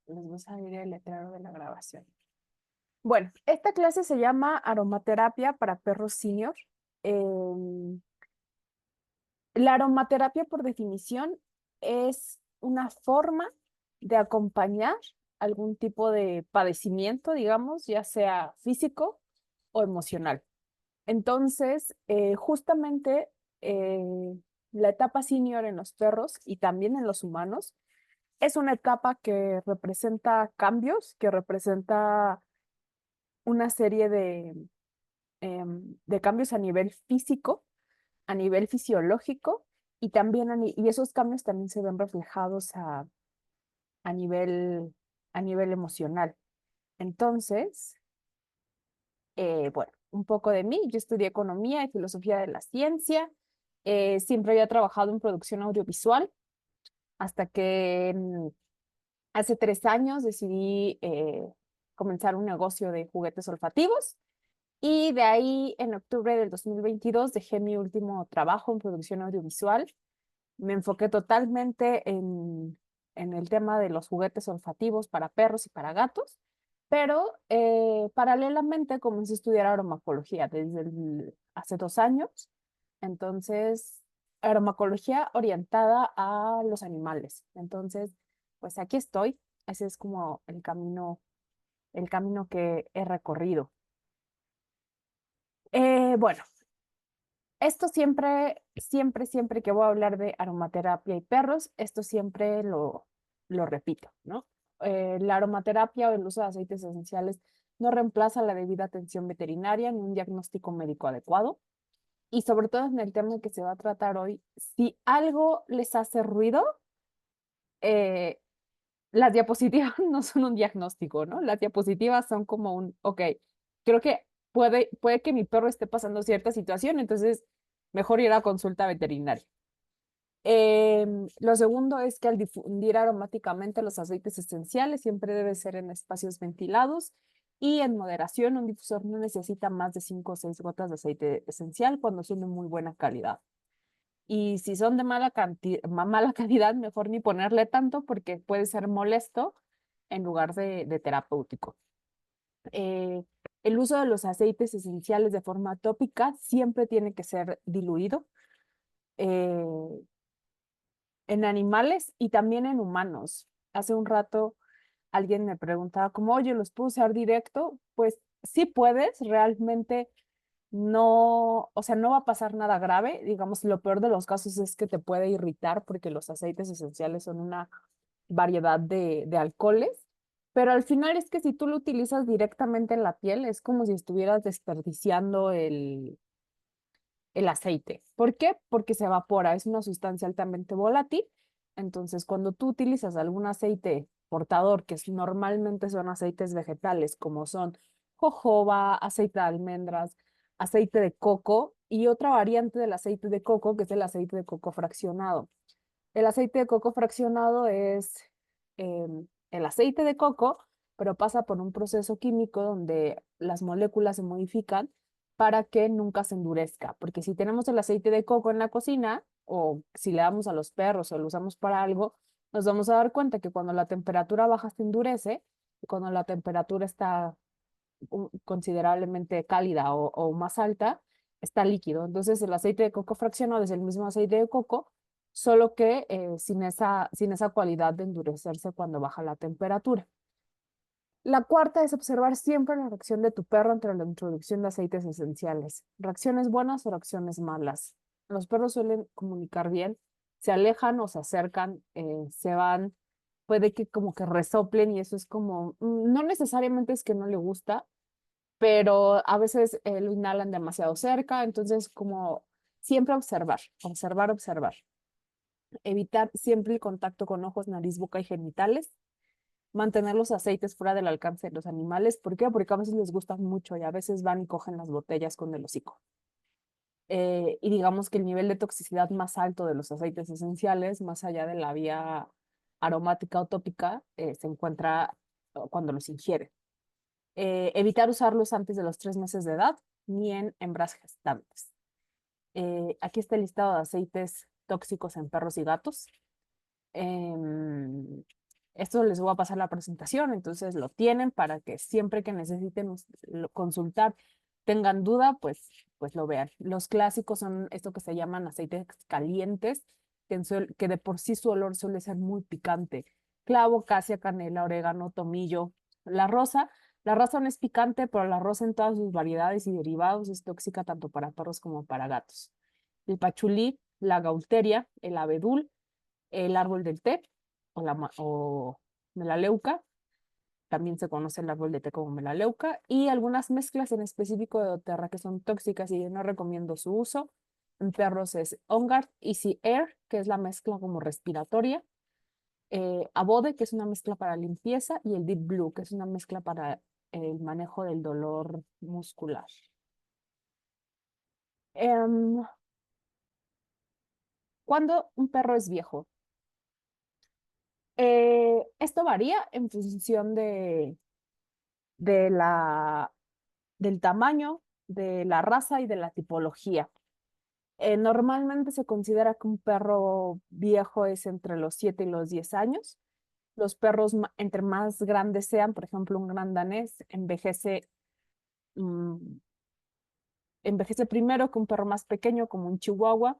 Les voy a salir el letrero de la grabación. Bueno, esta clase se llama Aromaterapia para perros senior. Em, la aromaterapia, por definición, es una forma de acompañar algún tipo de padecimiento, digamos, ya sea físico o emocional. Entonces, justamente la etapa senior en los perros y también en los humanos es una etapa que representa cambios, que representa una serie de cambios a nivel físico, a nivel fisiológico, y también y esos cambios también se ven reflejados a nivel, a nivel emocional. Entonces, bueno, un poco de mí. Yo estudié economía y filosofía de la ciencia. Siempre había trabajado en producción audiovisual hasta que hace 3 años decidí comenzar un negocio de juguetes olfativos. Y de ahí, en octubre del 2022, dejé mi último trabajo en producción audiovisual. Me enfoqué totalmente en el tema de los juguetes olfativos para perros y para gatos, pero paralelamente comencé a estudiar aromacología hace 2 años. Entonces, aromacología orientada a los animales. Entonces, pues aquí estoy. Ese es como el camino que he recorrido. Bueno, esto siempre que voy a hablar de aromaterapia y perros, esto siempre lo repito, ¿no? La aromaterapia o el uso de aceites esenciales no reemplaza la debida atención veterinaria ni un diagnóstico médico adecuado. Y sobre todo en el tema que se va a tratar hoy, si algo les hace ruido, eh, las diapositivas no son un diagnóstico, ¿no? Las diapositivas son como ok, creo que puede que mi perro esté pasando cierta situación, entonces mejor ir a consulta veterinaria. Lo segundo es que al difundir aromáticamente los aceites esenciales siempre debe ser en espacios ventilados y en moderación. Un difusor no necesita más de 5 o 6 gotas de aceite esencial cuando son de muy buena calidad. Y si son de mala calidad, mejor ni ponerle tanto porque puede ser molesto en lugar de terapéutico. Eh, el uso de los aceites esenciales de forma tópica siempre tiene que ser diluido eh, en animales y también en humanos. Hace un rato alguien me preguntaba como, oye, ¿los puedo usar directo? Pues sí puedes, realmente no, o sea, no va a pasar nada grave. Digamos, lo peor de los casos es que te puede irritar porque los aceites esenciales son una variedad de alcoholes, pero al final es que si tú lo utilizas directamente en la piel, es como si estuvieras desperdiciando el aceite. ¿Por qué? Porque se evapora, es una sustancia altamente volátil. Entonces, cuando tú utilizas algún aceite portador, normalmente son aceites vegetales, como son jojoba, aceite de almendras, aceite de coco y otra variante del aceite de coco, que es el aceite de coco fraccionado. El aceite de coco fraccionado es el aceite de coco, pero pasa por un proceso químico donde las moléculas se modifican para que nunca se endurezca. Porque si tenemos el aceite de coco en la cocina o si le damos a los perros o lo usamos para algo, nos vamos a dar cuenta que cuando la temperatura baja se endurece y cuando la temperatura está considerablemente cálida o más alta, está líquido. Entonces el aceite de coco fraccionado es el mismo aceite de coco, solo que sin esa cualidad de endurecerse cuando baja la temperatura. La cuarta es observar siempre la reacción de tu perro ante la introducción de aceites esenciales. Reacciones buenas o reacciones malas. Los perros suelen comunicar bien, se alejan o se acercan, se van, puede que como que resoplen y eso es como, no necesariamente es que no le gusta, pero a veces lo inhalan demasiado cerca, entonces como siempre observar, observar, observar. Evitar siempre el contacto con ojos, nariz, boca y genitales. Mantener los aceites fuera del alcance de los animales. ¿Por qué? Porque a veces les gustan mucho y a veces van y cogen las botellas con el hocico. Y digamos que el nivel de toxicidad más alto de los aceites esenciales, más allá de la vía aromática o tópica, se encuentra cuando los ingieren. Evitar usarlos antes de los 3 meses de edad ni en hembras gestantes. Aquí está el listado de aceites tóxicos en perros y gatos. Em, Esto les voy a pasar la presentación, entonces lo tienen para que siempre que necesiten consultar, tengan duda, pues lo vean. Los clásicos son esto que se llaman aceites calientes, que de por sí su olor suele ser muy picante. Clavo, casia, canela, orégano, tomillo. La rosa, la rosa no es picante, pero la rosa en todas sus variedades y derivados es tóxica tanto para perros como para gatos. El pachulí, la gaulteria, el abedul, el árbol del té o melaleuca, también se conoce el árbol de té como melaleuca, y algunas mezclas en específico de doTERRA que son tóxicas y yo no recomiendo su uso. En perros es OnGuard Easy Air, que es la mezcla como respiratoria, Abode, que es una mezcla para limpieza, y el Deep Blue, que es una mezcla para el manejo del dolor muscular. ¿Cuándo un perro es viejo? Esto varía en función de del tamaño, de la raza y de la tipología. Normalmente se considera que un perro viejo es entre los 7 y los 10 años. Los perros, entre más grandes sean, por ejemplo, un gran danés mm, envejece primero que un perro más pequeño, como un chihuahua,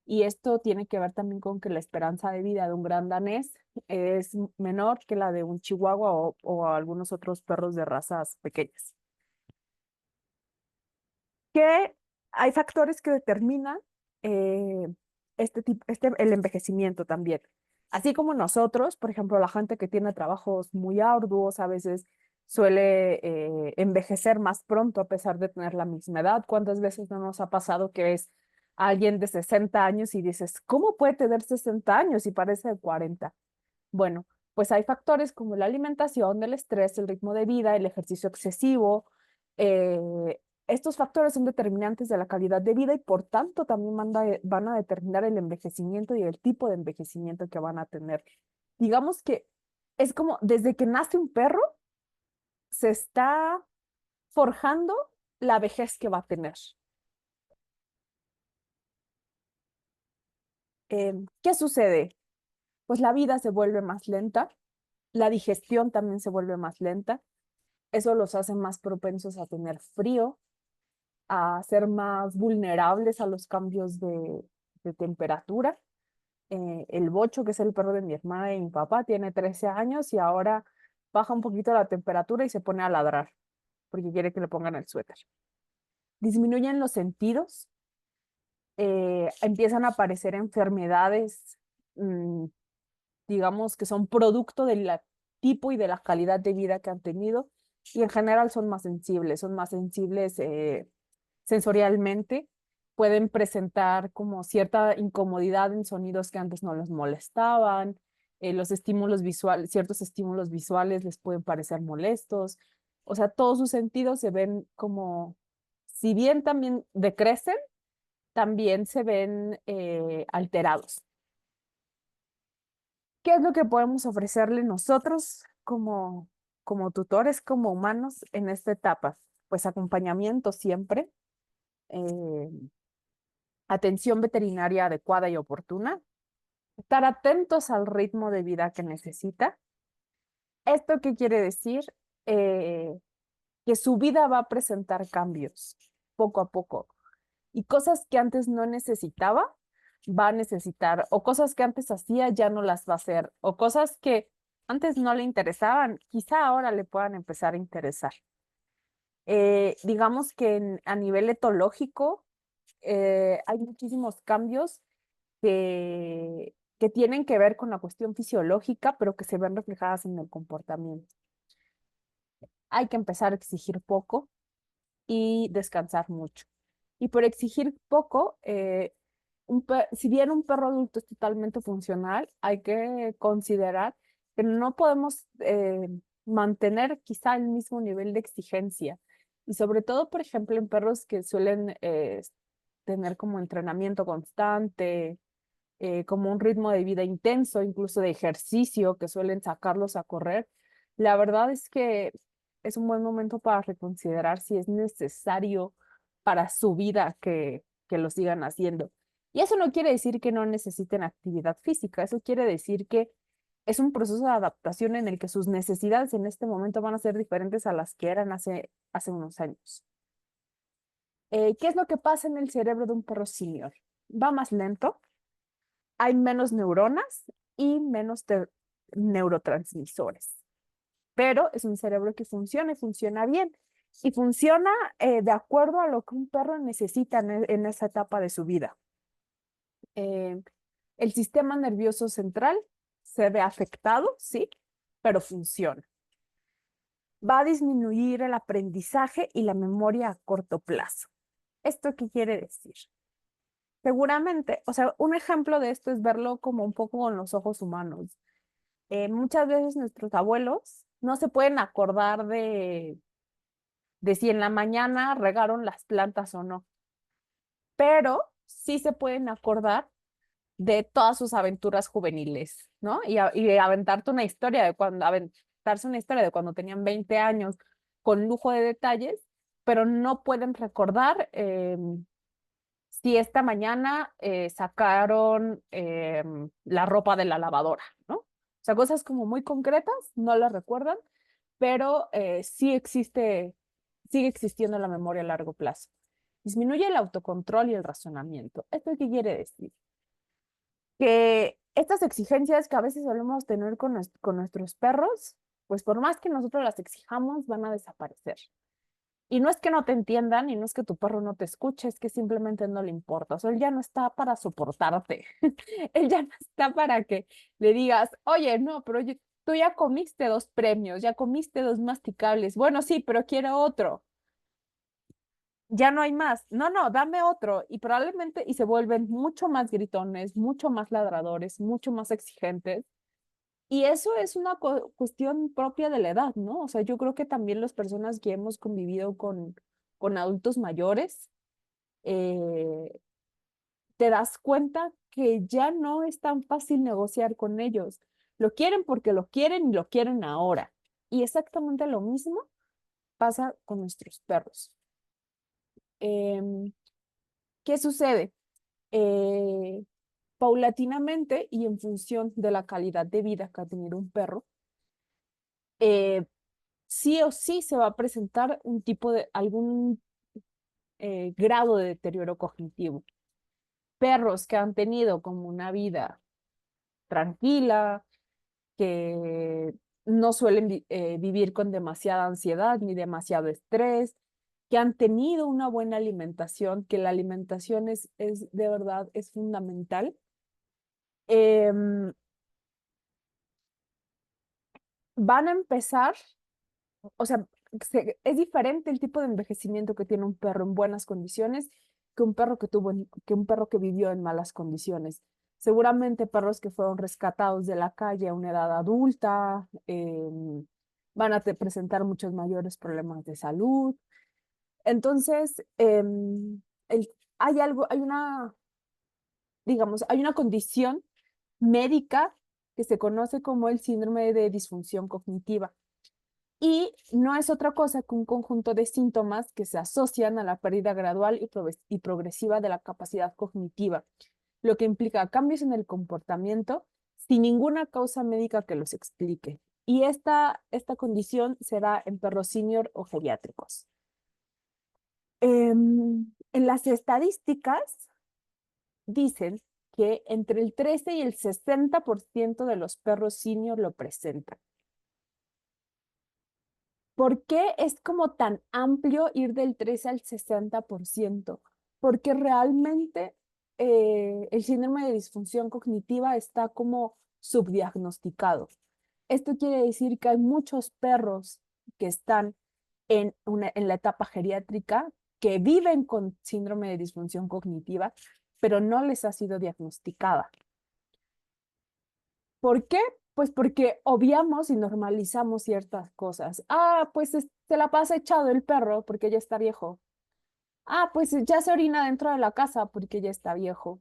y esto tiene que ver también con que la esperanza de vida de un gran danés es menor que la de un chihuahua o algunos otros perros de razas pequeñas. Que hay factores que determinan eh, el envejecimiento también. Así como nosotros, por ejemplo, la gente que tiene trabajos muy arduos a veces suele envejecer más pronto a pesar de tener la misma edad. ¿Cuántas veces no nos ha pasado que es alguien de 60 años y dices, ¿cómo puede tener 60 años y parece de 40? Bueno, pues hay factores como la alimentación, el estrés, el ritmo de vida, el ejercicio excesivo. Estos factores son determinantes de la calidad de vida y por tanto también van a determinar el envejecimiento y el tipo de envejecimiento que van a tener. Digamos que es como desde que nace un perro, se está forjando la vejez que va a tener. ¿Qué sucede? Pues la vida se vuelve más lenta, la digestión también se vuelve más lenta. Eso los hace más propensos a tener frío, a ser más vulnerables a los cambios de temperatura. El Bocho, que es el perro de mi hermana y mi papá, tiene 13 años y ahora baja un poquito la temperatura y se pone a ladrar porque quiere que le pongan el suéter. Disminuyen los sentidos, empiezan a aparecer enfermedades, digamos, que son producto del tipo y de la calidad de vida que han tenido y en general son más sensibles sensorialmente, pueden presentar como cierta incomodidad en sonidos que antes no les molestaban, los estímulos visuales, ciertos estímulos visuales les pueden parecer molestos, o sea, todos sus sentidos se ven como, si bien también decrecen, también se ven alterados. ¿Qué es lo que podemos ofrecerle nosotros como tutores, como humanos en esta etapa? Pues acompañamiento siempre, eh, atención veterinaria adecuada y oportuna, estar atentos al ritmo de vida que necesita. ¿Esto qué quiere decir? Eh, que su vida va a presentar cambios poco a poco y cosas que antes no necesitaba, va a necesitar, o cosas que antes hacía ya no las va a hacer, o cosas que antes no le interesaban, quizá ahora le puedan empezar a interesar. Digamos que a nivel etológico hay muchísimos cambios que tienen que ver con la cuestión fisiológica, pero que se ven reflejadas en el comportamiento. Hay que empezar a exigir poco y descansar mucho. Y por exigir poco, si bien un perro adulto es totalmente funcional, hay que considerar que no podemos mantener quizá el mismo nivel de exigencia. Y sobre todo, por ejemplo, en perros que suelen tener como entrenamiento constante, como un ritmo de vida intenso, incluso de ejercicio, que suelen sacarlos a correr, la verdad es que es un buen momento para reconsiderar si es necesario para su vida que lo sigan haciendo. Y eso no quiere decir que no necesiten actividad física, eso quiere decir que es un proceso de adaptación en el que sus necesidades en este momento van a ser diferentes a las que eran hace unos años. ¿Qué es lo que pasa en el cerebro de un perro senior? Va más lento, hay menos neuronas y menos neurotransmisores, pero es un cerebro que funciona y funciona bien. Y funciona de acuerdo a lo que un perro necesita en esa etapa de su vida. Eh, el sistema nervioso central se ve afectado, sí, pero funciona. Va a disminuir el aprendizaje y la memoria a corto plazo. ¿Esto qué quiere decir? Seguramente, o sea, un ejemplo de esto es verlo como un poco con los ojos humanos. Muchas veces nuestros abuelos no se pueden acordar de si en la mañana regaron las plantas o no, pero sí se pueden acordar de todas sus aventuras juveniles, ¿no? Y aventarte una historia de cuando, aventarse una historia de cuando tenían 20 años con lujo de detalles, pero no pueden recordar si esta mañana sacaron la ropa de la lavadora, ¿no? O sea, cosas como muy concretas, no las recuerdan, pero sigue existiendo la memoria a largo plazo. Disminuye el autocontrol y el razonamiento. ¿Esto qué quiere decir? Que estas exigencias que a veces solemos tener con nuestros perros, pues por más que nosotros las exijamos, van a desaparecer. Y no es que no te entiendan y no es que tu perro no te escuche, es que simplemente no le importa. O sea, él ya no está para soportarte. Él ya no está para que le digas, oye, no, pero tú ya comiste 2 premios, ya comiste 2 masticables. Bueno, sí, pero quiero otro. Ya no hay más. No, no, dame otro. Y probablemente, y se vuelven mucho más gritones, mucho más ladradores, mucho más exigentes. Y eso es una cuestión propia de la edad, ¿no? O sea, yo creo que también las personas que hemos convivido con adultos mayores, eh, te das cuenta que ya no es tan fácil negociar con ellos. Lo quieren porque lo quieren y lo quieren ahora. Y exactamente lo mismo pasa con nuestros perros. Em, ¿Qué sucede? Eh, Paulatinamente y en función de la calidad de vida que ha tenido un perro, eh, sí o sí se va a presentar algún grado de deterioro cognitivo. Perros que han tenido como una vida tranquila, que no suelen vivir con demasiada ansiedad ni demasiado estrés, que han tenido una buena alimentación, que la alimentación es de verdad es fundamental. em, Van a empezar, o sea, es diferente el tipo de envejecimiento que tiene un perro en buenas condiciones que un perro que un perro que vivió en malas condiciones. Seguramente perros que fueron rescatados de la calle a una edad adulta van a presentar muchos mayores problemas de salud. Entonces, hay algo, digamos, hay una condición médica que se conoce como el síndrome de disfunción cognitiva. Y no es otra cosa que un conjunto de síntomas que se asocian a la pérdida gradual y progresiva de la capacidad cognitiva, lo que implica cambios en el comportamiento sin ninguna causa médica que los explique. Y esta condición se da en perros senior o geriátricos. En las estadísticas dicen que entre el 13 y el 60% de los perros senior lo presentan. ¿Por qué es como tan amplio ir del 13 al 60%? Porque realmente el síndrome de disfunción cognitiva está como subdiagnosticado. Esto quiere decir que hay muchos perros que están en la etapa geriátrica que viven con síndrome de disfunción cognitiva, pero no les ha sido diagnosticada. ¿Por qué? Pues porque obviamos y normalizamos ciertas cosas. Ah, pues se la pasa echado el perro porque ya está viejo. Ah, pues ya se orina dentro de la casa porque ya está viejo.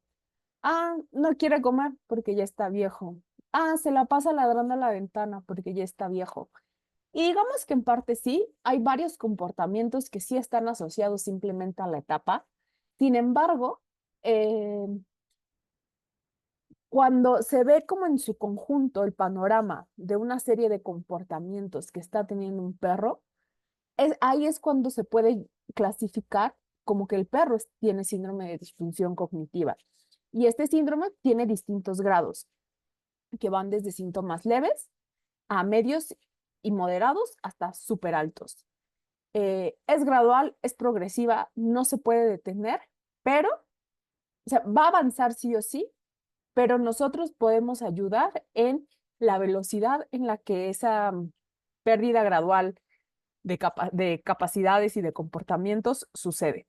Ah, no quiere comer porque ya está viejo. Ah, se la pasa ladrando a la ventana porque ya está viejo. Y digamos que en parte sí, hay varios comportamientos que sí están asociados simplemente a la etapa. Sin embargo, eh, Cuando se ve como en su conjunto el panorama de una serie de comportamientos que está teniendo un perro, ahí es cuando se puede clasificar como que el perro tiene síndrome de disfunción cognitiva. Y este síndrome tiene distintos grados, que van desde síntomas leves a medios y moderados hasta súper altos. Es gradual, es progresiva, no se puede detener, pero o sea, va a avanzar sí o sí, pero nosotros podemos ayudar en la velocidad en la que esa pérdida gradual de capacidades y de comportamientos sucede.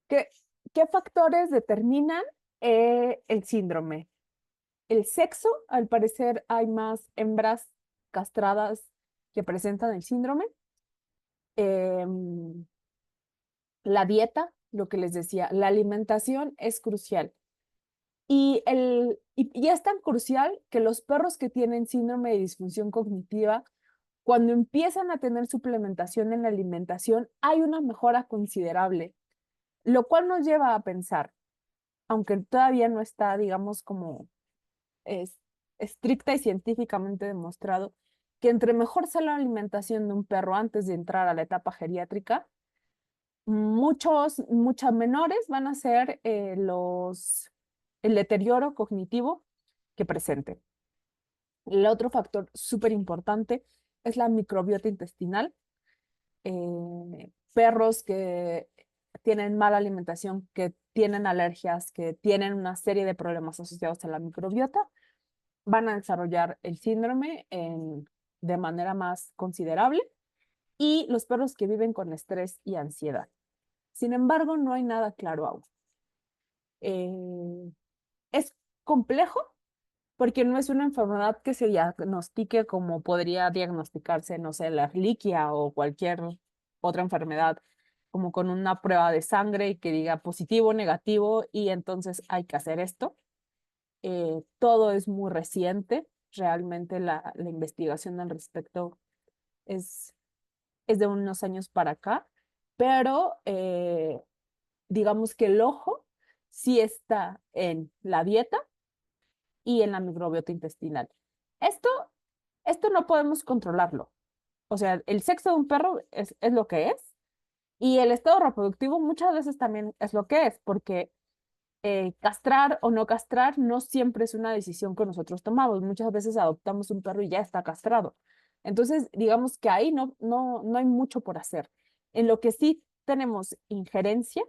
¿Qué, qué factores determinan el síndrome? El sexo, al parecer hay más hembras castradas que presentan el síndrome. Em, la dieta, lo que les decía, la alimentación es crucial. Y es tan crucial que los perros que tienen síndrome de disfunción cognitiva, cuando empiezan a tener suplementación en la alimentación, hay una mejora considerable, lo cual nos lleva a pensar, aunque todavía no está, digamos, como es estricta y científicamente demostrado, que entre mejor sea la alimentación de un perro antes de entrar a la etapa geriátrica, muchas menores van a ser el deterioro cognitivo que presente. El otro factor súper importante es la microbiota intestinal. Perros que tienen mala alimentación, que tienen alergias, que tienen una serie de problemas asociados a la microbiota, van a desarrollar el síndrome de manera más considerable. Y los perros que viven con estrés y ansiedad. Sin embargo, no hay nada claro aún. Es complejo porque no es una enfermedad que se diagnostique como podría diagnosticarse, no sé, la Ehrlichia o cualquier otra enfermedad, como con una prueba de sangre y que diga positivo o negativo y entonces hay que hacer esto. Todo es muy reciente, realmente la investigación al respecto es, es de unos años para acá, pero digamos que el ojo sí está en la dieta y en la microbiota intestinal. Esto, esto no podemos controlarlo. O sea, el sexo de un perro es lo que es y el estado reproductivo muchas veces también es lo que es, porque castrar o no castrar no siempre es una decisión que nosotros tomamos. Muchas veces adoptamos un perro y ya está castrado. Entonces, digamos que ahí no hay mucho por hacer. En lo que sí tenemos injerencia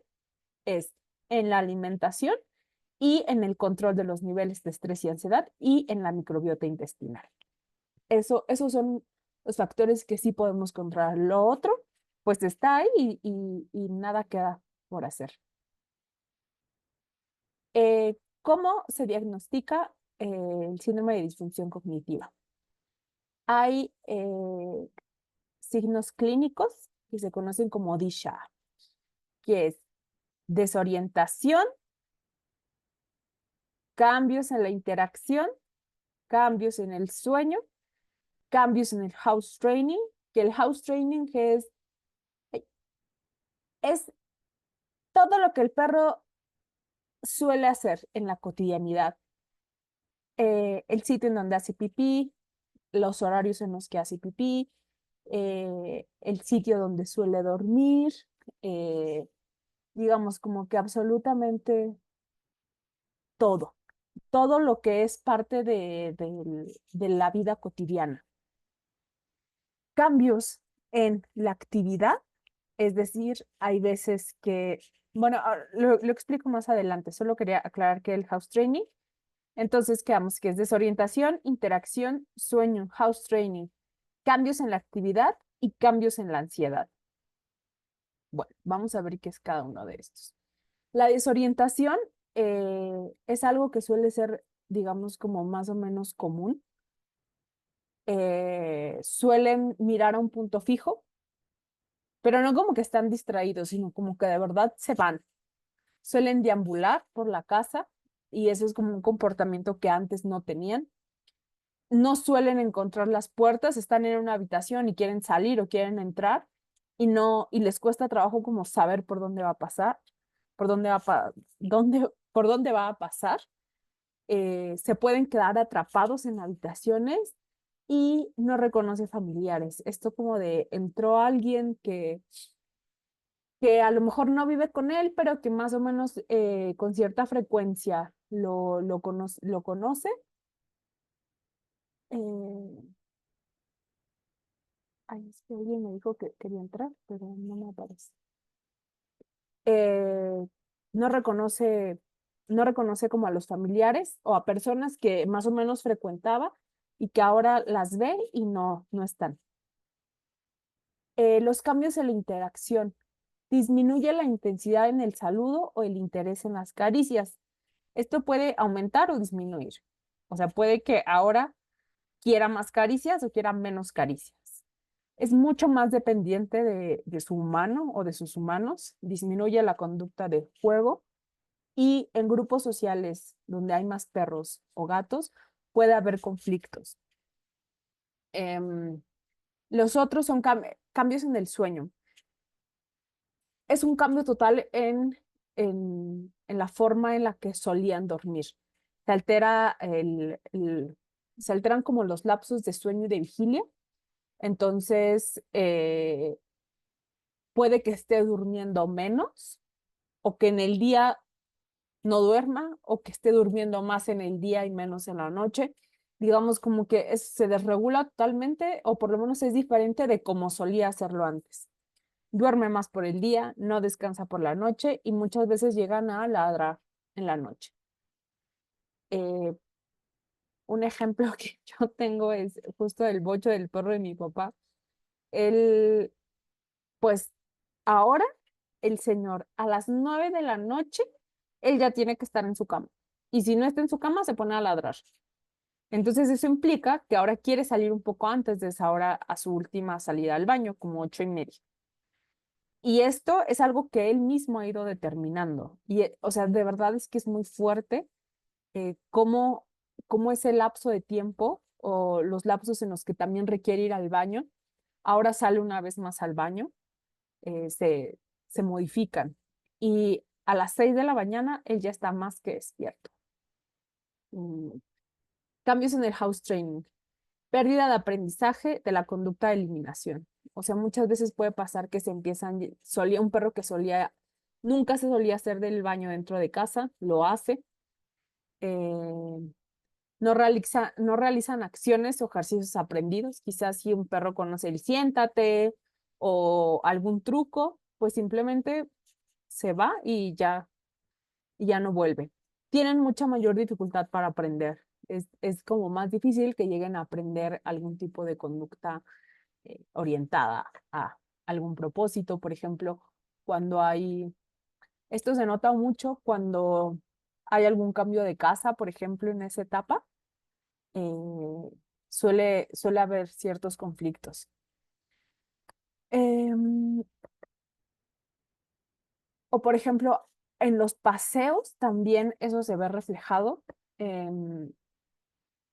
es en la alimentación y en el control de los niveles de estrés y ansiedad y en la microbiota intestinal. Esos son los factores que sí podemos controlar. Lo otro, pues está ahí y nada queda por hacer. ¿Cómo se diagnostica el síndrome de disfunción cognitiva? Hay signos clínicos que se conocen como DISHA, que es desorientación, cambios en la interacción, cambios en el sueño, cambios en el house training, que el house training es todo lo que el perro suele hacer en la cotidianidad. El sitio en donde hace pipí, los horarios en los que hace pipí, el sitio donde suele dormir, eh, digamos como que absolutamente todo, todo lo que es parte de la vida cotidiana. Cambios en la actividad, es decir, hay veces que, bueno, lo explico más adelante, solo quería aclarar que el house training, entonces quedamos que es desorientación, interacción, sueño, house training, cambios en la actividad y cambios en la ansiedad. Bueno, vamos a ver qué es cada uno de estos. La desorientación es algo que suele ser, digamos, como más o menos común. Suelen mirar a un punto fijo, pero no como que están distraídos, sino como que de verdad se van. Suelen deambular por la casa y eso es como un comportamiento que antes no tenían. No suelen encontrar las puertas, están en una habitación y quieren salir o quieren entrar y no, y les cuesta trabajo como saber por dónde va a pasar. por dónde por dónde va a pasar. Se pueden quedar atrapados en habitaciones y no reconoce familiares. Esto como de entró alguien que a lo mejor no vive con él, pero que más o menos con cierta frecuencia lo conoce. Eh, Ay, es que alguien me dijo que quería entrar, pero no me aparece. Eh, no reconoce, no reconoce como a los familiares o a personas que más o menos frecuentaba y que ahora las ve y no están. Los cambios en la interacción. Disminuye la intensidad en el saludo o el interés en las caricias. Esto puede aumentar o disminuir. O sea, puede que ahora quiera más caricias o quiera menos caricias. Es mucho más dependiente de su humano o de sus humanos. Disminuye la conducta de juego y en grupos sociales donde hay más perros o gatos puede haber conflictos. Em, los otros son cambios en el sueño. Es un cambio total en la forma en la que solían dormir. Se altera se alteran como los lapsos de sueño y de vigilia. Entonces, puede que esté durmiendo menos o que en el día no duerma o que esté durmiendo más en el día y menos en la noche. Digamos como que se desregula totalmente o por lo menos es diferente de como solía hacerlo antes. Duerme más por el día, no descansa por la noche y muchas veces llegan a ladrar en la noche. Eh, un ejemplo que yo tengo es justo el bocho del perro de mi papá. Él, pues ahora, el señor a las 9 de la noche, él ya tiene que estar en su cama. Y si no está en su cama, se pone a ladrar. Entonces eso implica que ahora quiere salir un poco antes de esa hora a su última salida al baño, como 8:30. Y esto es algo que él mismo ha ido determinando. Y, o sea, de verdad es que es muy fuerte cómo ese lapso de tiempo o los lapsos en los que también requiere ir al baño, ahora sale una vez más al baño, eh, se, se modifican. Y a las 6 de la mañana él ya está más que despierto. Mm, Cambios en el house training. Pérdida de aprendizaje de la conducta de eliminación. O sea, muchas veces puede pasar que un perro que nunca se solía hacer del baño dentro de casa, lo hace. Eh, no realizan acciones o ejercicios aprendidos. Quizás si un perro conoce el siéntate o algún truco, pues simplemente se va y ya no vuelve. Tienen mucha mayor dificultad para aprender. Es como más difícil que lleguen a aprender algún tipo de conducta orientada a algún propósito. Por ejemplo, cuando esto se nota mucho cuando hay algún cambio de casa, por ejemplo, en esa etapa, eh, suele haber ciertos conflictos. Em, o por ejemplo, en los paseos también eso se ve reflejado. Em,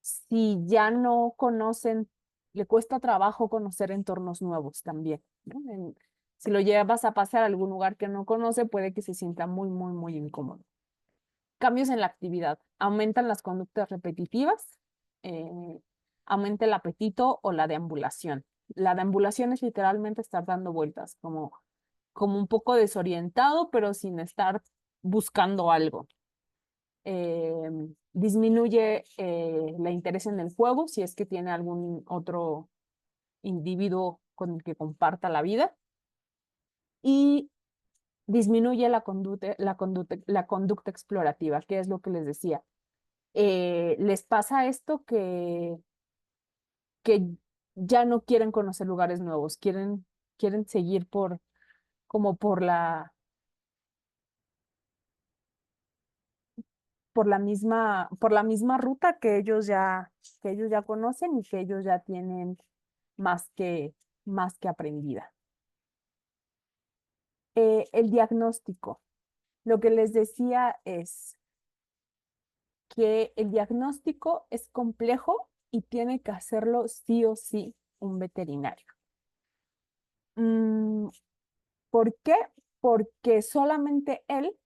si ya no conocen, le cuesta trabajo conocer entornos nuevos también, ¿no? Si lo llevas a pasear a algún lugar que no conoce, puede que se sienta muy, muy, muy incómodo. Cambios en la actividad. Aumentan las conductas repetitivas, eh, aumenta el apetito o la deambulación. La deambulación es literalmente estar dando vueltas, como un poco desorientado, pero sin estar buscando algo. Disminuye la interés en el juego si es que tiene algún otro individuo con el que comparta la vida y disminuye la conducta explorativa, que es lo que les decía. Les pasa esto que ya no quieren conocer lugares nuevos, quieren seguir como por la misma ruta que ellos ya conocen y que ellos ya tienen más más que aprendida. El diagnóstico. Lo que les decía es que el diagnóstico es complejo y tiene que hacerlo sí o sí un veterinario. Mm, ¿Por qué? Porque solamente él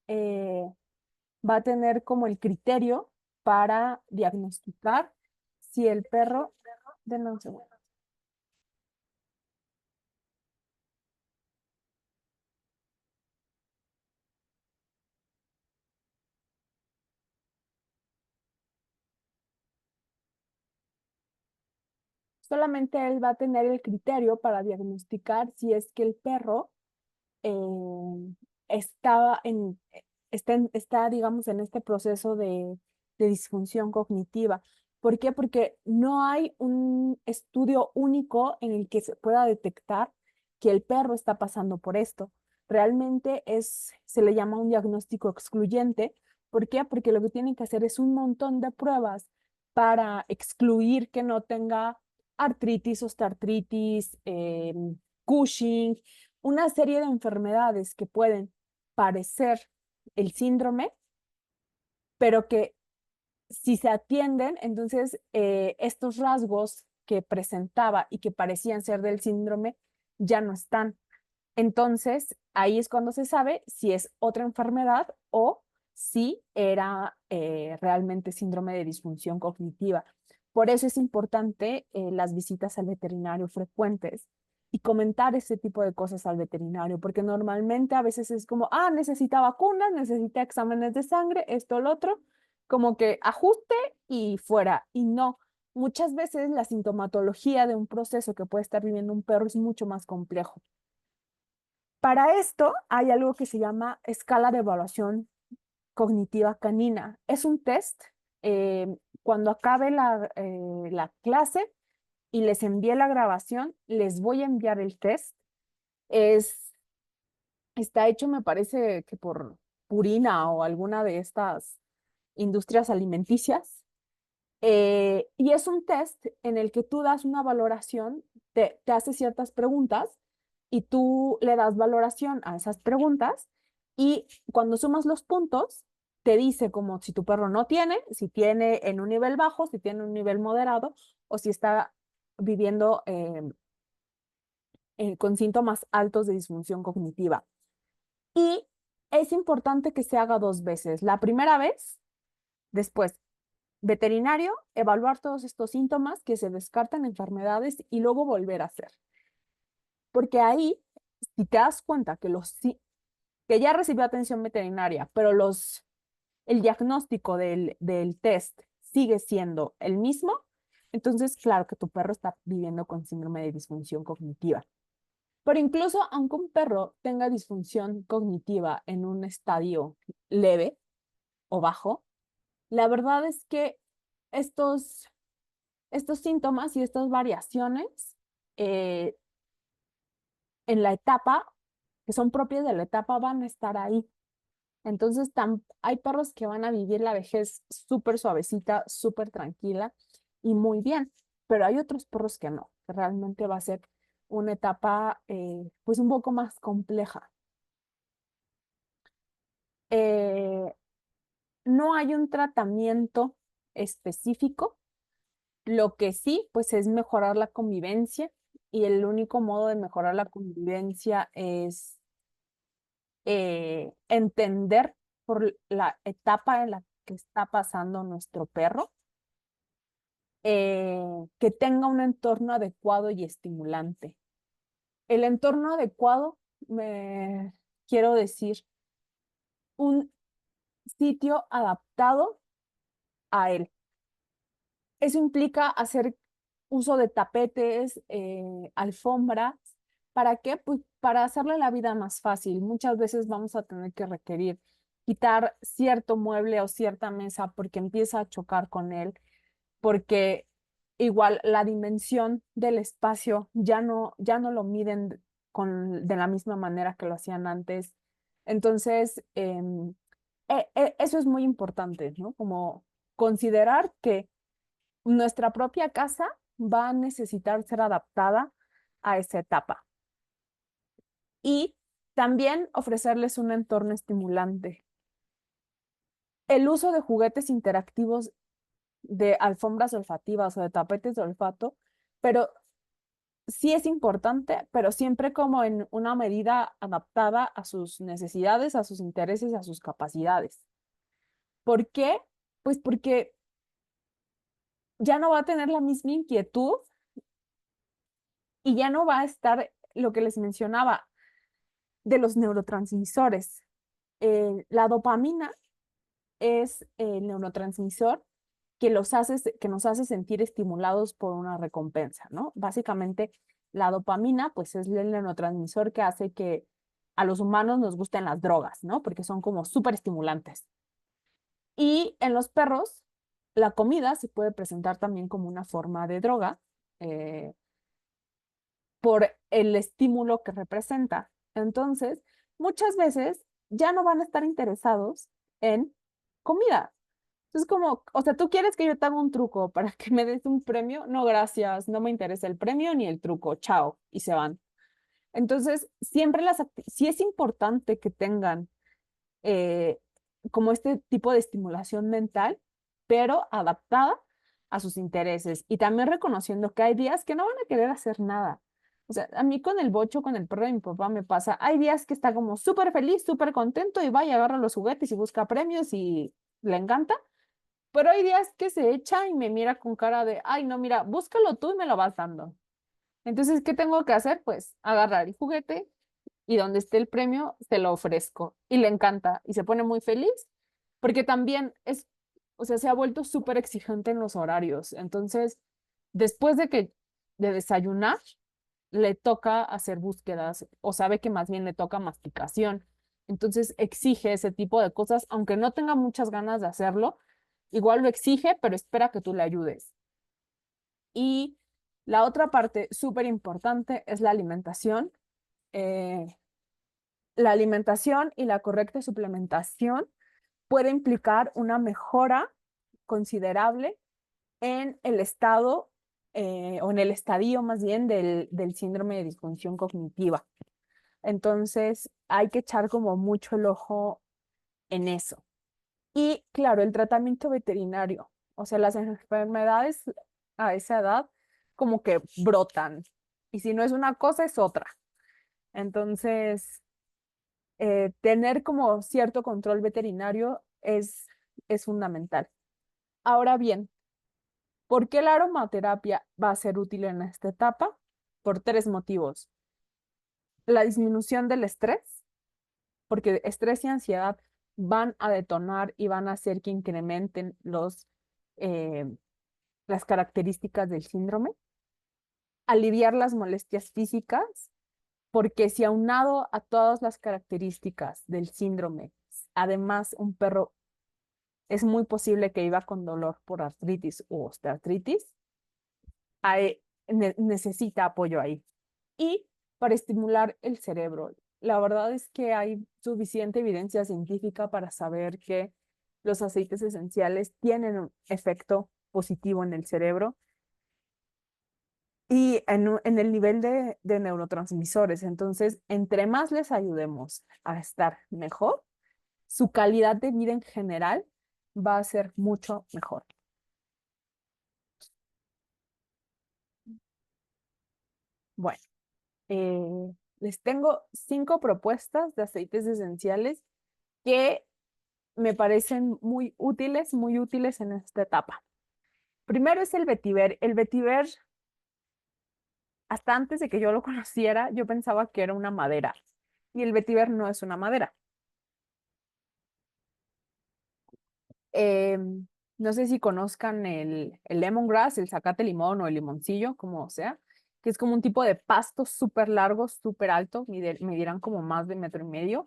eh, va a tener como el criterio para diagnosticar si el perro, denme un segundo. Solamente él va a tener el criterio para diagnosticar si es que el perro eh, está está, digamos, en este proceso de disfunción cognitiva. ¿Por qué? Porque no hay un estudio único en el que se pueda detectar que el perro está pasando por esto. Realmente se le llama un diagnóstico excluyente. ¿Por qué? Porque lo que tienen que hacer es un montón de pruebas para excluir que no tenga artritis, osteoartritis, Cushing, una serie de enfermedades que pueden parecer el síndrome, pero que si se atienden, entonces estos rasgos que presentaba y que parecían ser del síndrome ya no están. Entonces, ahí es cuando se sabe si es otra enfermedad o si era realmente síndrome de disfunción cognitiva. Por eso es importante las visitas al veterinario frecuentes y comentar ese tipo de cosas al veterinario, porque normalmente a veces es como, ah, necesita vacunas, necesita exámenes de sangre, esto, lo otro, como que ajuste y fuera. Y no, muchas veces la sintomatología de un proceso que puede estar viviendo un perro es mucho más complejo. Para esto hay algo que se llama escala de evaluación cognitiva canina. Es un test. Cuando acabe la clase y les envíe la grabación, les voy a enviar el test. Es, está hecho, me parece que por Purina o alguna de estas industrias alimenticias. Y es un test en el que tú das una valoración, te hace ciertas preguntas y tú le das valoración a esas preguntas y cuando sumas los puntos, te dice como si tu perro no tiene, si tiene en un nivel bajo, si tiene un nivel moderado o si está viviendo con síntomas altos de disfunción cognitiva. Y es importante que se haga dos veces. La primera vez, después veterinario, evaluar todos estos síntomas que se descartan enfermedades y luego volver a hacer. Porque ahí, si te das cuenta que ya recibió atención veterinaria, pero el diagnóstico del test sigue siendo el mismo, entonces claro que tu perro está viviendo con síndrome de disfunción cognitiva. Pero incluso aunque un perro tenga disfunción cognitiva en un estadio leve o bajo, la verdad es que estos estos síntomas y estas variaciones eh, en la etapa, que son propias de la etapa, van a estar ahí. Entonces, hay perros que van a vivir la vejez súper suavecita, súper tranquila y muy bien, pero hay otros perros que no, que realmente va a ser una etapa pues un poco más compleja. Eh, no hay un tratamiento específico. Lo que sí, pues es mejorar la convivencia y el único modo de mejorar la convivencia es entender por la etapa en la que está pasando nuestro perro, que tenga un entorno adecuado y estimulante. El entorno adecuado, me quiero decir, un sitio adaptado a él. Eso implica hacer uso de tapetes, alfombras. ¿Para qué? Pues para hacerle la vida más fácil. Muchas veces vamos a tener que requerir quitar cierto mueble o cierta mesa porque empieza a chocar con él, porque igual la dimensión del espacio ya no lo miden de la misma manera que lo hacían antes. Entonces, eso es muy importante, ¿no? Como considerar que nuestra propia casa va a necesitar ser adaptada a esa etapa y también ofrecerles un entorno estimulante. El uso de juguetes interactivos de alfombras olfativas o de tapetes de olfato, pero sí es importante, pero siempre como en una medida adaptada a sus necesidades, a sus intereses, a sus capacidades. ¿Por qué? Pues porque ya no va a tener la misma inquietud y ya no va a estar lo que les mencionaba de los neurotransmisores. La dopamina es el neurotransmisor que nos hace sentir estimulados por una recompensa, ¿no? Básicamente, la dopamina, pues es el neurotransmisor que hace que a los humanos nos gusten las drogas, ¿no? Porque son como súper estimulantes. Y en los perros, la comida se puede presentar también como una forma de droga eh, por el estímulo que representa. Entonces, muchas veces ya no van a estar interesados en comida. Entonces, como, o sea, ¿tú quieres que yo te haga un truco para que me des un premio? No, gracias, no me interesa el premio ni el truco, chao, y se van. Entonces, siempre sí es importante que tengan eh, como este tipo de estimulación mental, pero adaptada a sus intereses y también reconociendo que hay días que no van a querer hacer nada. O sea, a mí con el bocho, con el perro de mi papá me pasa, hay días que está como súper feliz, súper contento y va y agarra los juguetes y busca premios y le encanta, pero hay días que se echa y me mira con cara de, ay, no, mira, búscalo tú y me lo vas dando. Entonces, ¿qué tengo que hacer? Pues agarrar el juguete y donde esté el premio, se lo ofrezco. Y le encanta y se pone muy feliz porque también es, o sea, se ha vuelto súper exigente en los horarios. Entonces, después de desayunar, le toca hacer búsquedas o sabe que más bien le toca masticación. Entonces, exige ese tipo de cosas, aunque no tenga muchas ganas de hacerlo, igual lo exige, pero espera que tú le ayudes. Y la otra parte súper importante es la alimentación. Eh, la alimentación y la correcta suplementación puede implicar una mejora considerable en el estado o en el estadio más bien del síndrome de disfunción cognitiva. Entonces, hay que echar como mucho el ojo en eso. Y claro, el tratamiento veterinario, o sea, las enfermedades a esa edad como que brotan. Y si no es una cosa, es otra. Entonces, tener como cierto control veterinario es fundamental. Ahora bien, ¿por qué la aromaterapia va a ser útil en esta etapa? Por tres motivos. La disminución del estrés, porque estrés y ansiedad van a detonar y van a hacer que incrementen eh, las características del síndrome. Aliviar las molestias físicas, porque si aunado a todas las características del síndrome, además un perro es muy posible que iba con dolor por artritis u osteoartritis, necesita apoyo ahí. Y para estimular el cerebro. La verdad es que hay suficiente evidencia científica para saber que los aceites esenciales tienen un efecto positivo en el cerebro y en el nivel de neurotransmisores. Entonces, entre más les ayudemos a estar mejor, su calidad de vida en general va a ser mucho mejor. Bueno, les tengo 5 propuestas de aceites esenciales que me parecen muy útiles en esta etapa. Primero es el vetiver. El vetiver, hasta antes de que yo lo conociera, yo pensaba que era una madera. Y el vetiver no es una madera. No sé si conozcan el lemongrass, el zacate limón o el limoncillo, como sea, que es como un tipo de pasto súper largo, súper alto, medirán como más de 1,5 metros.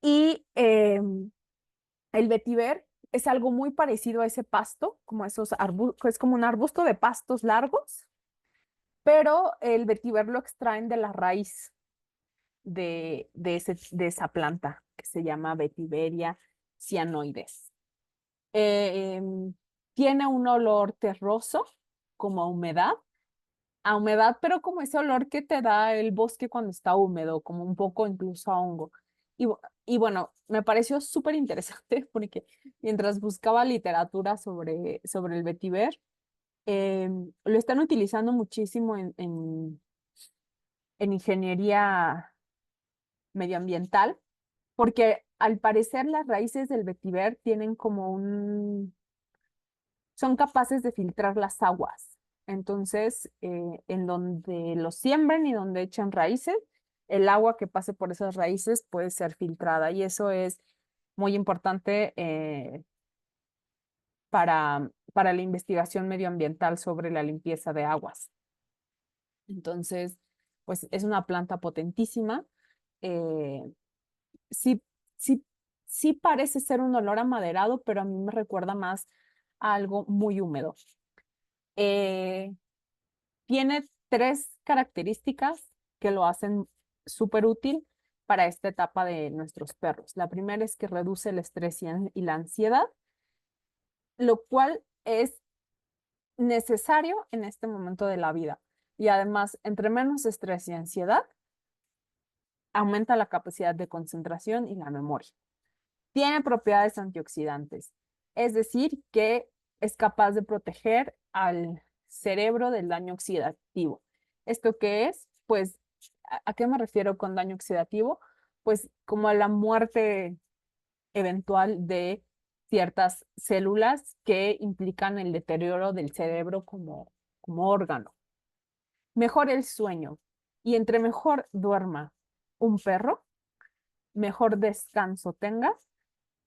Y el vetiver es algo muy parecido a ese pasto, como esos arbustos, es como un arbusto de pastos largos, pero el vetiver lo extraen de la raíz de esa planta que se llama Vetiveria cyanoides. Em, Tiene un olor terroso, como a humedad, pero como ese olor que te da el bosque cuando está húmedo, como un poco incluso a hongo. Y bueno, me pareció súper interesante porque mientras buscaba literatura sobre el vetiver, Lo están utilizando muchísimo en ingeniería medioambiental, porque al parecer las raíces del vetiver tienen como son capaces de filtrar las aguas. Entonces, en donde los siembren y donde echan raíces, el agua que pase por esas raíces puede ser filtrada y eso es muy importante para la investigación medioambiental sobre la limpieza de aguas. Entonces, pues es una planta potentísima. eh, sí, sí, sí parece ser un olor amaderado, pero a mí me recuerda más a algo muy húmedo. Eh, Tiene tres características que lo hacen súper útil para esta etapa de nuestros perros. La primera es que reduce el estrés y la ansiedad, lo cual es necesario en este momento de la vida. Y además, entre menos estrés y ansiedad, aumenta la capacidad de concentración y la memoria. Tiene propiedades antioxidantes, es decir, que es capaz de proteger al cerebro del daño oxidativo. ¿Esto qué es? Pues, ¿a qué me refiero con daño oxidativo? Pues como a la muerte eventual de ciertas células que implican el deterioro del cerebro como órgano. Mejor el sueño. Y entre mejor duerma un perro, mejor descanso tenga,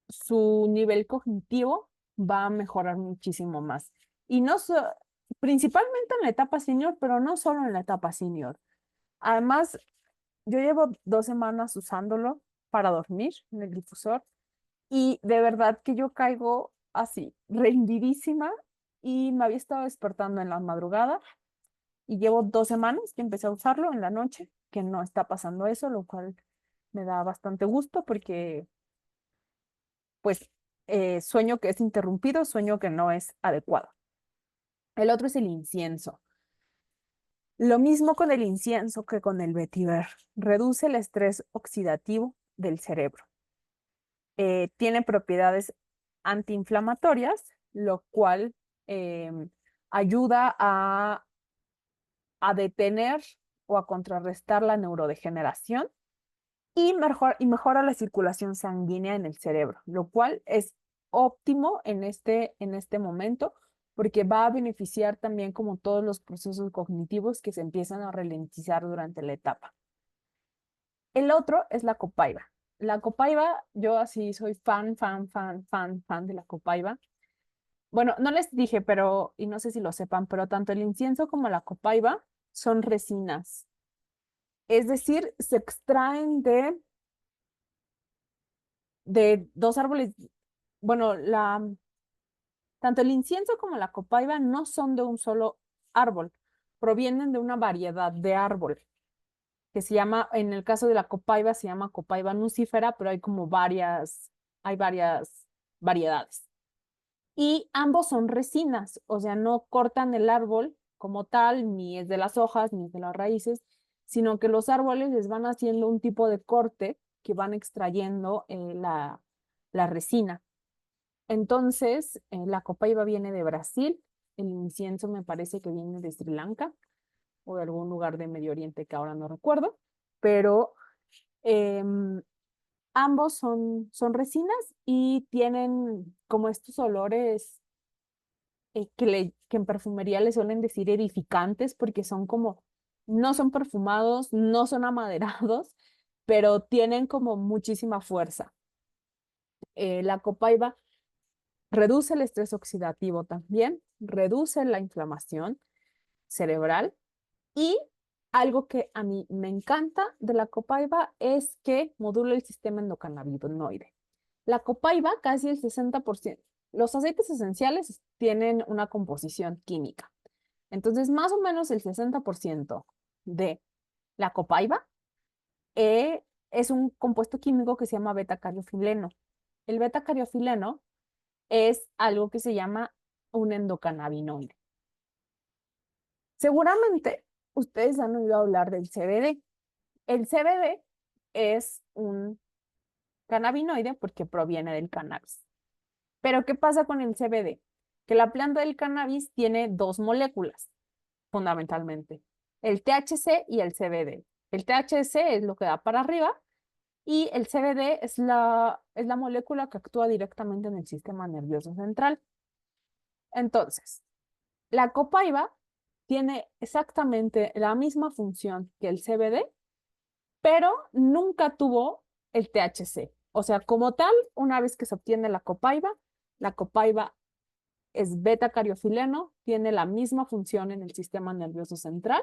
su nivel cognitivo va a mejorar muchísimo más. Y no principalmente en la etapa senior, pero no solo en la etapa senior. Además, yo llevo 2 semanas usándolo para dormir en el difusor y de verdad que yo caigo así, rendidísima y me había estado despertando en la madrugada y llevo 2 semanas que empecé a usarlo en la noche, que no está pasando eso, lo cual me da bastante gusto porque pues sueño que es interrumpido, sueño que no es adecuado. El otro es el incienso. Lo mismo con el incienso que con el vetiver. Reduce el estrés oxidativo del cerebro. Tiene propiedades antiinflamatorias, lo cual ayuda a detener o a contrarrestar la neurodegeneración y mejora la circulación sanguínea en el cerebro, lo cual es óptimo en este momento porque va a beneficiar también como todos los procesos cognitivos que se empiezan a ralentizar durante la etapa. El otro es la copaiba. La copaiba, yo así soy fan de la copaiba. Bueno, no les dije, pero, y no sé si lo sepan, pero tanto el incienso como la copaiba son resinas. Es decir, se extraen de dos árboles. Bueno, tanto el incienso como la copaiba no son de un solo árbol, provienen de una variedad de árbol que se llama, en el caso de la copaiba se llama copaiba nucífera, pero hay varias variedades. Y ambos son resinas, o sea, no cortan el árbol como tal, ni es de las hojas, ni es de las raíces, sino que los árboles les van haciendo un tipo de corte que van extrayendo la resina. Entonces, la copaiba viene de Brasil, el incienso me parece que viene de Sri Lanka o de algún lugar de Medio Oriente que ahora no recuerdo, pero em, ambos son resinas y tienen como estos olores que en perfumería le suelen decir edificantes porque son como, no son perfumados, no son amaderados, pero tienen como muchísima fuerza. La copaiba reduce el estrés oxidativo también, reduce la inflamación cerebral y algo que a mí me encanta de la copaiba es que modula el sistema endocannabinoide. La copaiba, casi el 60%. Los aceites esenciales tienen una composición química. Entonces, más o menos el 60% de la copaiba es un compuesto químico que se llama beta-cariofileno. El beta-cariofileno es algo que se llama un endocannabinoide. Seguramente ustedes han oído hablar del CBD. El CBD es un cannabinoide porque proviene del cannabis. Pero ¿qué pasa con el CBD? Que la planta del cannabis tiene dos moléculas, fundamentalmente, el THC y el CBD. El THC es lo que da para arriba y el CBD es la molécula que actúa directamente en el sistema nervioso central. Entonces, la copaiba tiene exactamente la misma función que el CBD, pero nunca tuvo el THC. O sea, como tal, una vez que se obtiene la copaiba es beta-cariofileno, tiene la misma función en el sistema nervioso central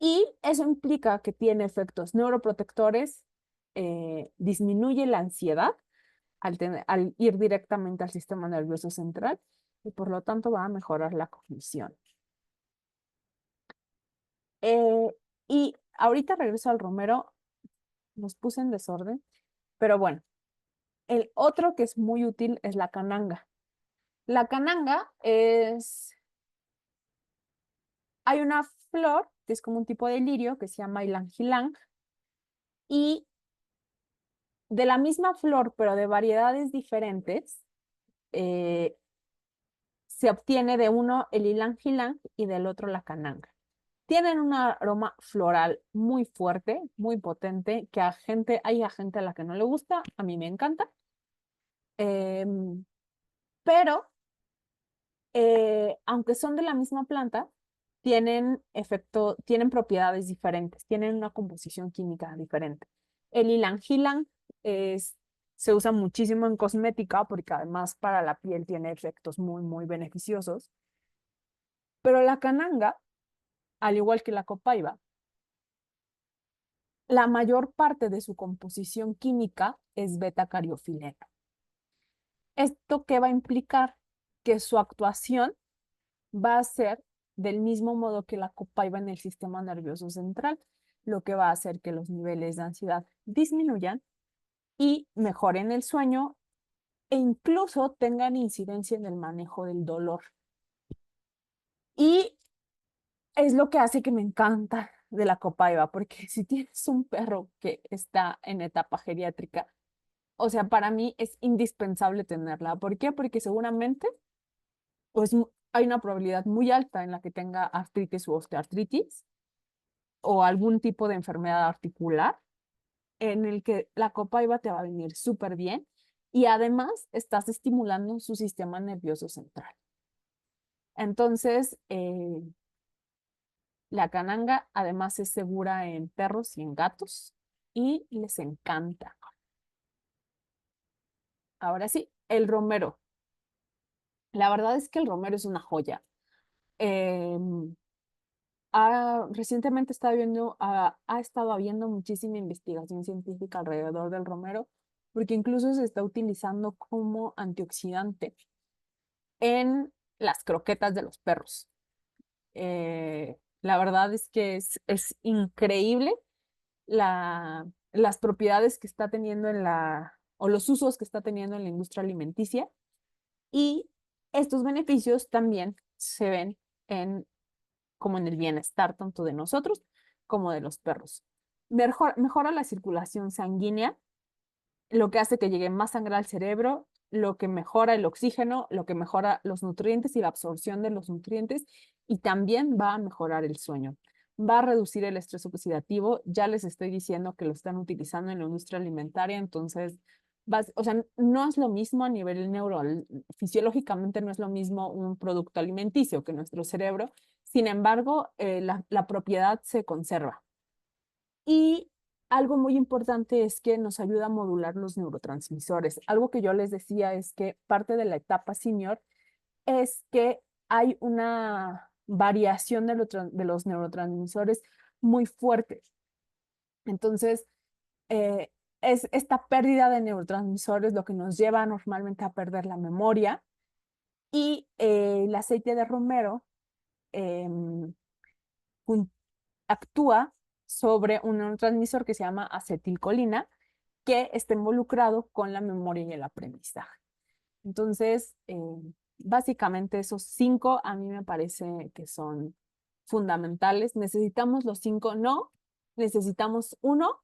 y eso implica que tiene efectos neuroprotectores, disminuye la ansiedad al ir directamente al sistema nervioso central y por lo tanto va a mejorar la cognición. Y ahorita regreso al romero, los puse en desorden, pero bueno, el otro que es muy útil es la cananga. La cananga hay una flor que es como un tipo de lirio que se llama ylang ylang y de la misma flor, pero de variedades diferentes, se obtiene de uno el ylang ylang y del otro la cananga. Tienen un aroma floral muy fuerte, muy potente, que hay a gente a la que no le gusta, a mí me encanta. Pero, aunque son de la misma planta, tienen propiedades diferentes, tienen una composición química diferente. El ylang ylang se usa muchísimo en cosmética porque además para la piel tiene efectos muy, muy beneficiosos. Pero la cananga, al igual que la copaiba, la mayor parte de su composición química es beta-cariofileno. ¿Esto qué va a implicar? Que su actuación va a ser del mismo modo que la copaiba en el sistema nervioso central, lo que va a hacer que los niveles de ansiedad disminuyan y mejoren el sueño e incluso tengan incidencia en el manejo del dolor. Y es lo que hace que me encanta de la copaiba, porque si tienes un perro que está en etapa geriátrica, o sea, para mí es indispensable tenerla. ¿Por qué? Porque seguramente pues, hay una probabilidad muy alta en la que tenga artritis u osteoartritis o algún tipo de enfermedad articular en el que la copaiba te va a venir súper bien y además estás estimulando su sistema nervioso central. Entonces, la cananga además es segura en perros y en gatos y les encanta. Ahora sí, el romero. La verdad es que el romero es una joya. Recientemente ha estado habiendo muchísima investigación científica alrededor del romero, porque incluso se está utilizando como antioxidante en las croquetas de los perros. La verdad es que es increíble las propiedades que está teniendo o los usos que está teniendo en la industria alimenticia. Y estos beneficios también se ven como en el bienestar tanto de nosotros como de los perros. Mejora la circulación sanguínea, lo que hace que llegue más sangre al cerebro, lo que mejora el oxígeno, lo que mejora los nutrientes y la absorción de los nutrientes y también va a mejorar el sueño. Va a reducir el estrés oxidativo. Ya les estoy diciendo que lo están utilizando en la industria alimentaria, entonces, o sea, no es lo mismo a nivel neural, fisiológicamente no es lo mismo un producto alimenticio que nuestro cerebro. Sin embargo, la propiedad se conserva. Y algo muy importante es que nos ayuda a modular los neurotransmisores. Algo que yo les decía es que parte de la etapa senior es que hay una variación de los neurotransmisores muy fuerte. Entonces, es esta pérdida de neurotransmisores lo que nos lleva normalmente a perder la memoria y el aceite de romero em, actúa sobre un neurotransmisor que se llama acetilcolina, que está involucrado con la memoria y el aprendizaje. Entonces, básicamente esos 5 a mí me parece que son fundamentales. ¿Necesitamos los 5? No, necesitamos uno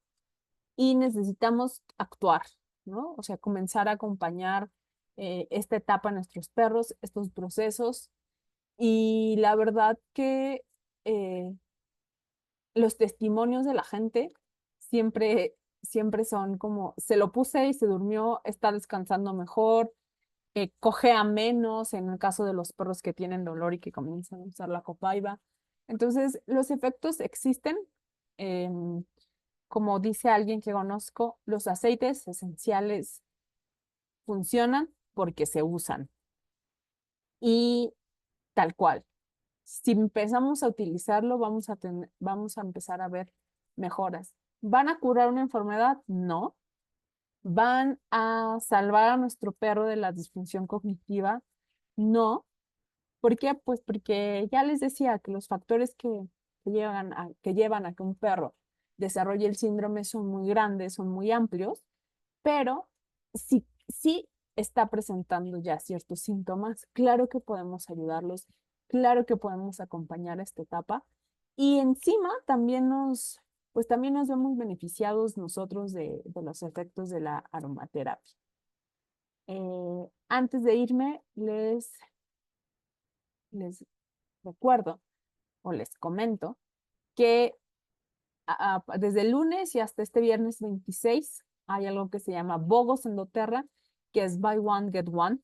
y necesitamos actuar, ¿no? O sea, comenzar a acompañar esta etapa en nuestros perros, estos procesos. Y la verdad que los testimonios de la gente siempre son como, se lo puse y se durmió, está descansando mejor, cojea menos en el caso de los perros que tienen dolor y que comienzan a usar la copaiba. Entonces, los efectos existen. em, Como dice alguien que conozco, los aceites esenciales funcionan porque se usan. Y tal cual. Si empezamos a utilizarlo, vamos a empezar a ver mejoras. ¿Van a curar una enfermedad? No. ¿Van a salvar a nuestro perro de la disfunción cognitiva? No. ¿Por qué? Pues porque ya les decía que los factores que llevan a que un perro desarrolle el síndrome son muy grandes, son muy amplios, pero si está presentando ya ciertos síntomas, claro que podemos ayudarlos, claro que podemos acompañar esta etapa y encima también nos vemos beneficiados nosotros de los efectos de la aromaterapia. Antes de irme, les recuerdo o les comento que desde el lunes y hasta este viernes 26 hay algo que se llama Bogos en doTERRA, que es Buy One, Get One,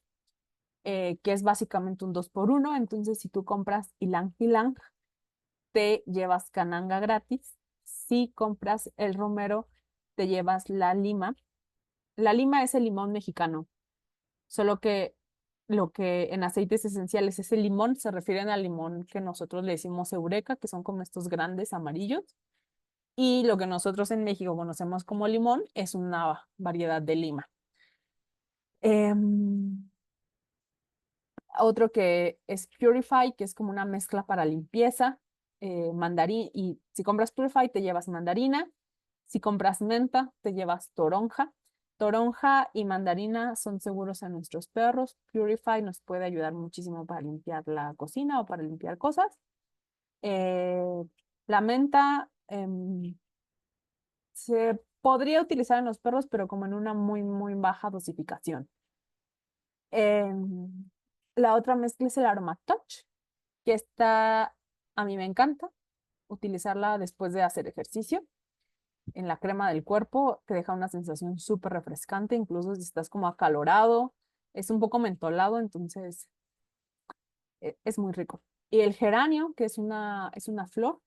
que es básicamente un 2x1. Entonces, si tú compras Ylang Ylang, te llevas cananga gratis. Si compras el romero, te llevas la lima. La lima es el limón mexicano, solo que lo que en aceites esenciales es el limón, se refieren al limón que nosotros le decimos eureka, que son como estos grandes amarillos. Y lo que nosotros en México conocemos como limón es una variedad de lima. Otro que es Purify, que es como una mezcla para limpieza. Mandarín, y si compras Purify te llevas mandarina. Si compras menta te llevas toronja. Toronja y mandarina son seguros a nuestros perros. Purify nos puede ayudar muchísimo para limpiar la cocina o para limpiar cosas. La menta se podría utilizar en los perros, pero como en una muy, muy baja dosificación. La otra mezcla es el Aroma Touch, que a mí me encanta utilizarla después de hacer ejercicio. En la crema del cuerpo te deja una sensación súper refrescante, incluso si estás como acalorado, es un poco mentolado, entonces es muy rico. Y el geranio, que es una flor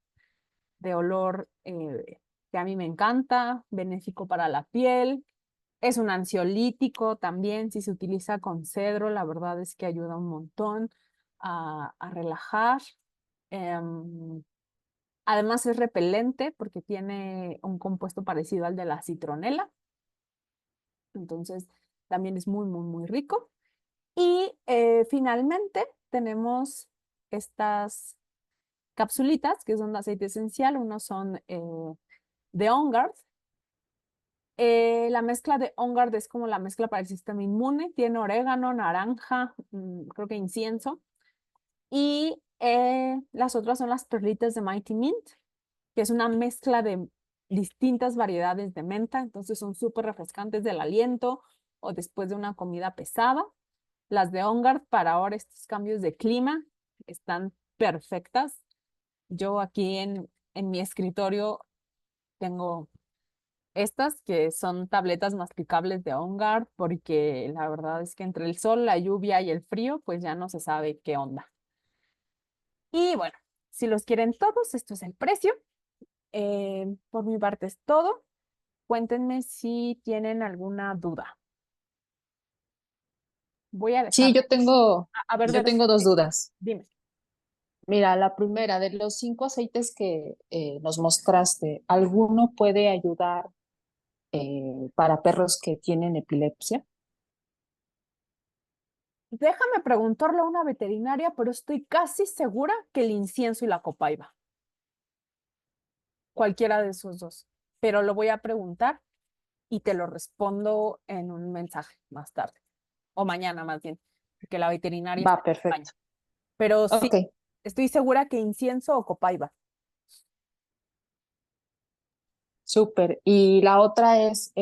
de olor que a mí me encanta, benéfico para la piel. Es un ansiolítico también, si se utiliza con cedro, la verdad es que ayuda un montón a relajar. Además es repelente porque tiene un compuesto parecido al de la citronela, entonces también es muy, muy, muy rico. Y finalmente tenemos estas capsulitas que son de aceite esencial, unos son de On Guard. La mezcla de On Guard es como la mezcla para el sistema inmune, tiene orégano, naranja, creo que incienso. Y las otras son las perlitas de Mighty Mint, que es una mezcla de distintas variedades de menta, entonces son súper refrescantes del aliento o después de una comida pesada. Las de On Guard para ahora estos cambios de clima están perfectas. Yo aquí en mi escritorio tengo estas que son tabletas masticables de On Guard porque la verdad es que entre el sol, la lluvia y el frío, pues ya no se sabe qué onda. Y bueno, si los quieren todos, esto es el precio. Por mi parte es todo. Cuéntenme si tienen alguna duda. Voy a Sí, dejar. yo tengo, A ver, yo Veras, tengo dos dudas. dime. Mira, la primera, de los 5 aceites que nos mostraste, ¿alguno puede ayudar para perros que tienen epilepsia? Déjame preguntarle a una veterinaria, pero estoy casi segura que el incienso y la copaiba. Cualquiera de esos dos. Pero lo voy a preguntar y te lo respondo en un mensaje más tarde. O mañana más bien, porque la veterinaria Va, está en España. perfecto. Pero sí, Ok, estoy segura que incienso o copaiba. súper. Y la otra es,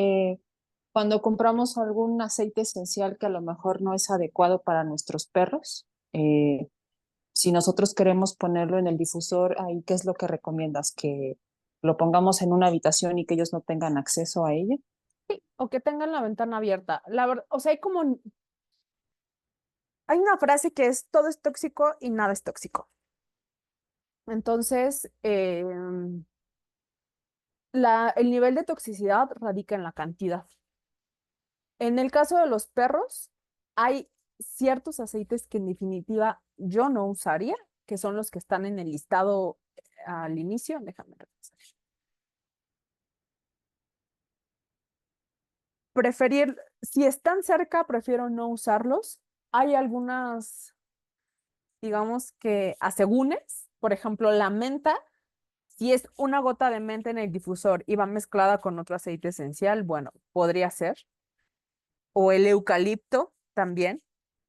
Cuando compramos algún aceite esencial que a lo mejor no es adecuado para nuestros perros, si nosotros queremos ponerlo en el difusor, ahí, ¿qué es lo que recomiendas? ¿Que lo pongamos en una habitación y que ellos no tengan acceso a ella? Sí, o que tengan la ventana abierta. La verdad, o sea, hay una frase que es todo es tóxico y nada es tóxico. Entonces, el nivel de toxicidad radica en la cantidad. En el caso de los perros, hay ciertos aceites que en definitiva yo no usaría, que son los que están en el listado al inicio. Déjame revisar. Si están cerca, prefiero no usarlos. Hay algunas, digamos que asegúnes, por ejemplo, la menta. Si es una gota de menta en el difusor y va mezclada con otro aceite esencial, bueno, podría ser. O el eucalipto también,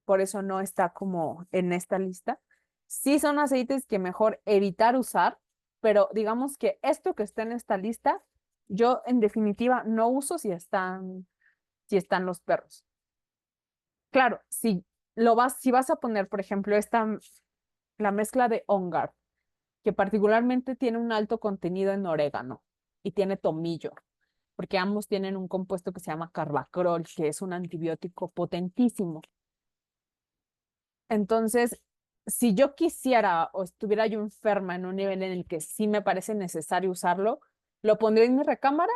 por eso no está como en esta lista. Sí son aceites que mejor evitar usar, pero digamos que esto que está en esta lista, yo en definitiva no uso si están los perros. Claro, si vas a poner, por ejemplo, la mezcla de On Guard, que particularmente tiene un alto contenido en orégano y tiene tomillo, porque ambos tienen un compuesto que se llama carbacrol, que es un antibiótico potentísimo. Entonces, si yo quisiera o estuviera yo enferma en un nivel en el que sí me parece necesario usarlo, lo pondría en mi recámara,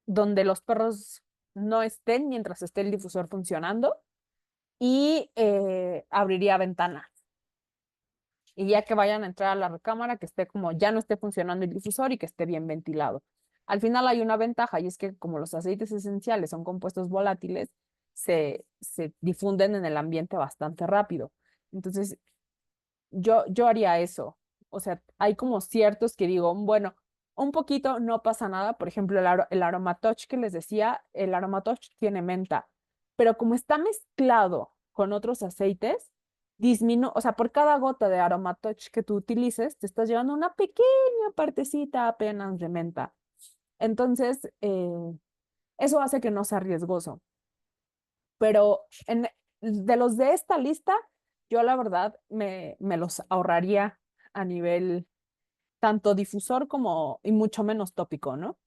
donde los perros no estén mientras esté el difusor funcionando, y abriría ventanas. Y ya que vayan a entrar a la recámara, que esté como ya no esté funcionando el difusor y que esté bien ventilado. Al final hay una ventaja y es que como los aceites esenciales son compuestos volátiles, se difunden en el ambiente bastante rápido. Entonces, yo haría eso. O sea, hay como ciertos que digo, bueno, un poquito no pasa nada. Por ejemplo, el Aromatoch que les decía, el Aromatoch tiene menta, pero como está mezclado con otros aceites, o sea, por cada gota de Aromatoch que tú utilices, te estás llevando una pequeña partecita apenas de menta. Entonces, eso hace que no sea riesgoso. Pero de los de esta lista, yo la verdad me los ahorraría a nivel tanto difusor como, y mucho menos tópico, ¿no?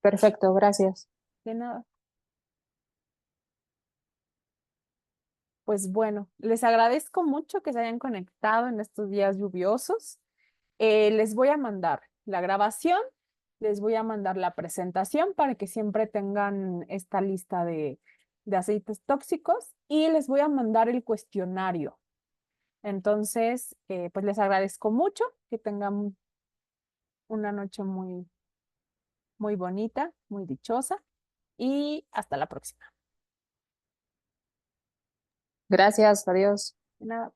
Perfecto, gracias. De nada. Pues bueno, les agradezco mucho que se hayan conectado en estos días lluviosos. Les voy a mandar la grabación, les voy a mandar la presentación para que siempre tengan esta lista de aceites tóxicos y les voy a mandar el cuestionario. Entonces, pues les agradezco mucho, que tengan una noche muy, muy bonita, muy dichosa y hasta la próxima. Gracias, adiós. De nada.